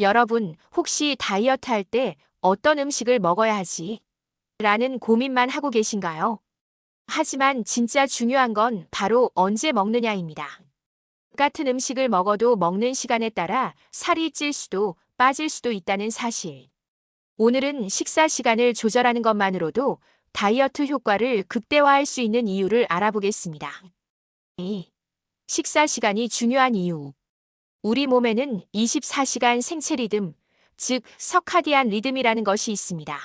여러분, 혹시 다이어트 할 때 어떤 음식을 먹어야 하지? 라는 고민만 하고 계신가요? 하지만 진짜 중요한 건 바로 언제 먹느냐입니다. 같은 음식을 먹어도 먹는 시간에 따라 살이 찔 수도 빠질 수도 있다는 사실. 오늘은 식사 시간을 조절하는 것만으로도 다이어트 효과를 극대화할 수 있는 이유를 알아보겠습니다. 2. 식사 시간이 중요한 이유. 우리 몸에는 24시간 생체 리듬, 즉 서카디안 리듬이라는 것이 있습니다.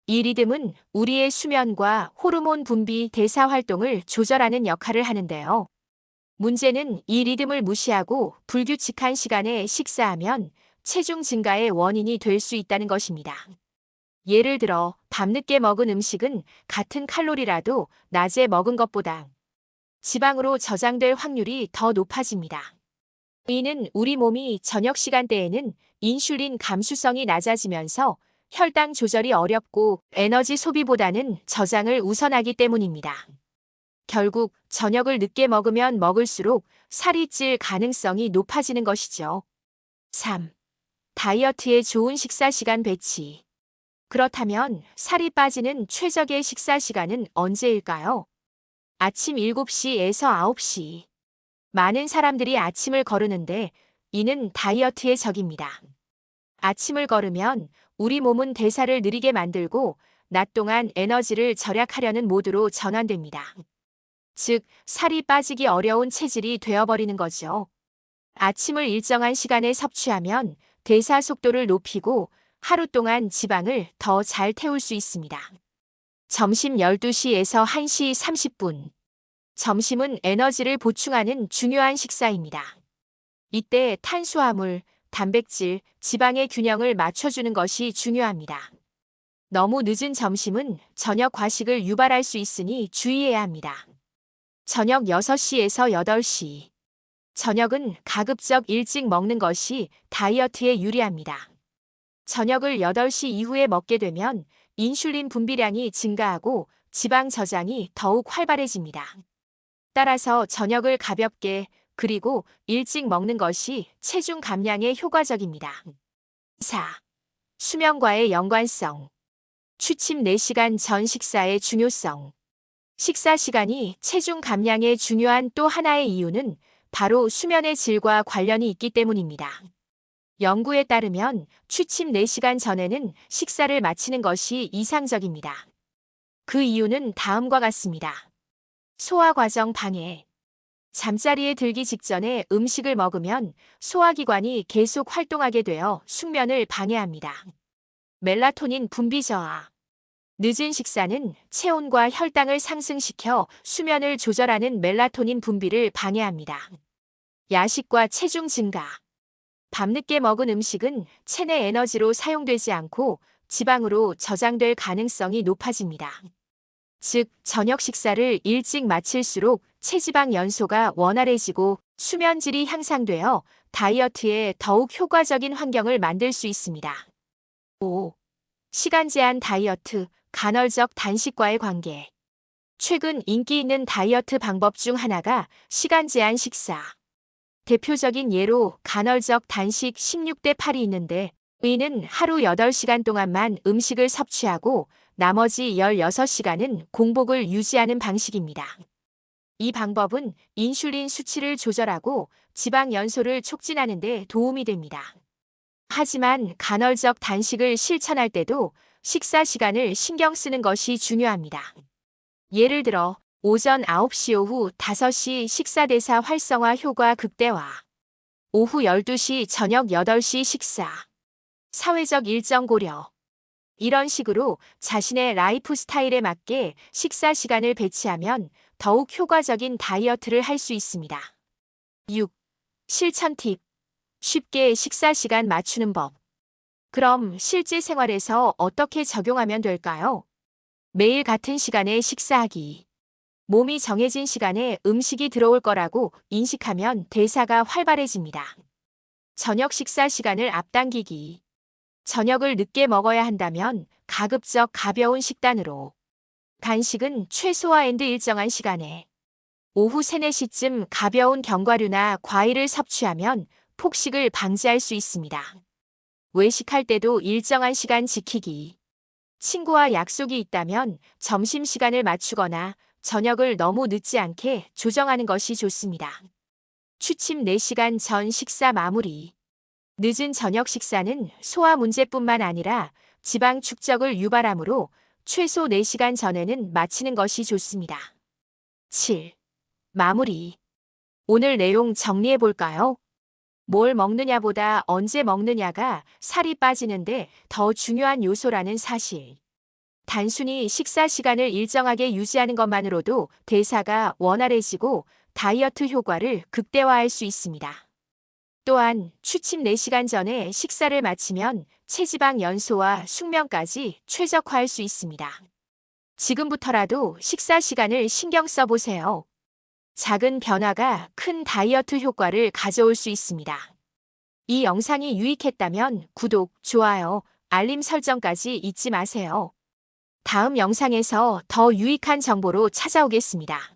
이 리듬은 우리의 수면과 호르몬 분비, 대사 활동을 조절하는 역할을 하는데요. 문제는 이 리듬을 무시하고 불규칙한 시간에 식사하면 체중 증가의 원인이 될 수 있다는 것입니다. 예를 들어 밤늦게 먹은 음식은 같은 칼로리라도 낮에 먹은 것보다 지방으로 저장될 확률이 더 높아집니다. 이는 우리 몸이 저녁 시간대에는 인슐린 감수성이 낮아지면서 혈당 조절이 어렵고 에너지 소비보다는 저장을 우선하기 때문입니다. 결국 저녁을 늦게 먹으면 먹을수록 살이 찔 가능성이 높아지는 것이죠. 3. 다이어트에 좋은 식사 시간 배치. 그렇다면 살이 빠지는 최적의 식사 시간은 언제일까요? 아침 7시에서 9시. 많은 사람들이 아침을 거르는데 이는 다이어트의 적입니다. 아침을 걸으면 우리 몸은 대사를 느리게 만들고 낮 동안 에너지를 절약하려는 모드로 전환됩니다. 즉, 살이 빠지기 어려운 체질이 되어버리는 거죠. 아침을 일정한 시간에 섭취하면 대사 속도를 높이고 하루 동안 지방을 더 잘 태울 수 있습니다. 점심 12시에서 1시 30분. 점심은 에너지를 보충하는 중요한 식사입니다. 이때 탄수화물, 단백질, 지방의 균형을 맞춰주는 것이 중요합니다. 너무 늦은 점심은 저녁 과식을 유발할 수 있으니 주의해야 합니다. 저녁 6시에서 8시. 저녁은 가급적 일찍 먹는 것이 다이어트에 유리합니다. 저녁을 8시 이후에 먹게 되면 인슐린 분비량이 증가하고 지방 저장이 더욱 활발해집니다. 따라서 저녁을 가볍게 그리고 일찍 먹는 것이 체중 감량에 효과적입니다. 4. 수면과의 연관성. 취침 4시간 전 식사의 중요성. 식사 시간이 체중 감량에 중요한 또 하나의 이유는 바로 수면의 질과 관련이 있기 때문입니다. 연구에 따르면 취침 4시간 전에는 식사를 마치는 것이 이상적입니다. 그 이유는 다음과 같습니다. 소화 과정 방해. 잠자리에 들기 직전에 음식을 먹으면 소화기관이 계속 활동하게 되어 숙면을 방해합니다. 멜라토닌 분비 저하. 늦은 식사는 체온과 혈당을 상승시켜 수면을 조절하는 멜라토닌 분비를 방해합니다. 야식과 체중 증가. 밤늦게 먹은 음식은 체내 에너지로 사용되지 않고 지방으로 저장될 가능성이 높아집니다. 즉, 저녁 식사를 일찍 마칠수록 체지방 연소가 원활해지고 수면질이 향상되어 다이어트에 더욱 효과적인 환경을 만들 수 있습니다. 5. 시간 제한 다이어트, 간헐적 단식과의 관계. 최근 인기 있는 다이어트 방법 중 하나가 시간 제한 식사. 대표적인 예로 간헐적 단식 16대 8이 있는데 이는 하루 8시간 동안만 음식을 섭취하고 나머지 16시간은 공복을 유지하는 방식입니다. 이 방법은 인슐린 수치를 조절하고 지방 연소를 촉진하는 데 도움이 됩니다. 하지만 간헐적 단식을 실천할 때도 식사 시간을 신경 쓰는 것이 중요합니다. 예를 들어 오전 9시 오후 5시 식사 대사 활성화 효과 극대화. 오후 12시 저녁 8시 식사. 사회적 일정 고려. 이런 식으로 자신의 라이프 스타일에 맞게 식사 시간을 배치하면 더욱 효과적인 다이어트를 할 수 있습니다. 6. 실천 팁. 쉽게 식사 시간 맞추는 법. 그럼 실제 생활에서 어떻게 적용하면 될까요? 매일 같은 시간에 식사하기. 몸이 정해진 시간에 음식이 들어올 거라고 인식하면 대사가 활발해집니다. 저녁 식사 시간을 앞당기기. 저녁을 늦게 먹어야 한다면 가급적 가벼운 식단으로. 간식은 최소화엔드 일정한 시간에. 오후 3, 4시쯤 가벼운 견과류나 과일을 섭취하면 폭식을 방지할 수 있습니다. 외식할 때도 일정한 시간 지키기. 친구와 약속이 있다면 점심시간을 맞추거나 저녁을 너무 늦지 않게 조정하는 것이 좋습니다. 취침 4시간 전 식사 마무리. 늦은 저녁 식사는 소화 문제뿐만 아니라 지방 축적을 유발하므로 최소 4시간 전에는 마치는 것이 좋습니다. 7. 마무리. 오늘 내용 정리해 볼까요? 뭘 먹느냐보다 언제 먹느냐가 살이 빠지는데 더 중요한 요소라는 사실. 단순히 식사 시간을 일정하게 유지하는 것만으로도 대사가 원활해지고 다이어트 효과를 극대화할 수 있습니다. 또한 취침 4시간 전에 식사를 마치면 체지방 연소와 숙면까지 최적화할 수 있습니다. 지금부터라도 식사 시간을 신경 써보세요. 작은 변화가 큰 다이어트 효과를 가져올 수 있습니다. 이 영상이 유익했다면 구독, 좋아요, 알림 설정까지 잊지 마세요. 다음 영상에서 더 유익한 정보로 찾아오겠습니다.